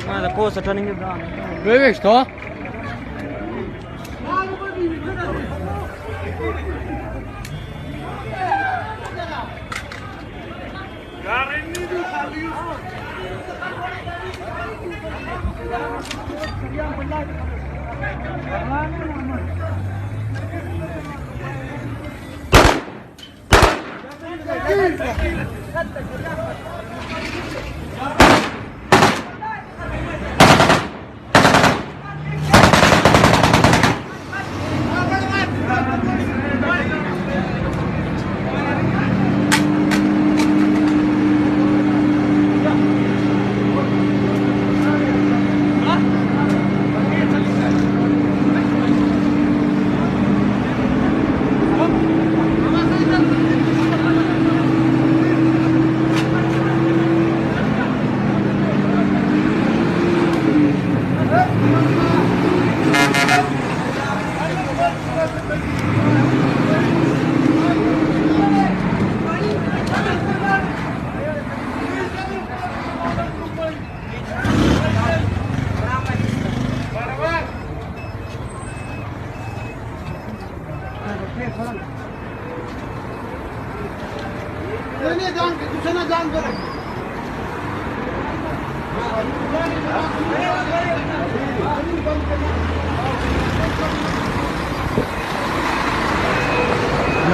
माझा कोस turning Bögst då?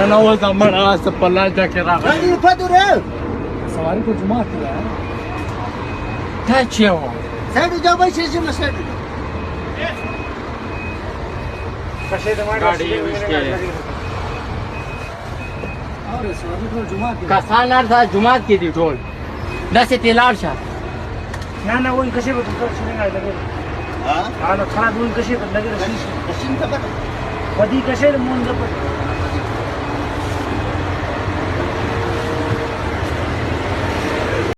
انا اول زمان سبلا جاكيرا هذه فدره سواري كنت ما كده تاچيو سيد جاب ايش اسمه سيد कसानार था जुमात की थी टोल 10 से तेलार शा ना ना वही कसे बदल सुनेगा लगे हाँ हाँ ना खाना दून कसे बदल लगे कशिन का वधी कसे मुंज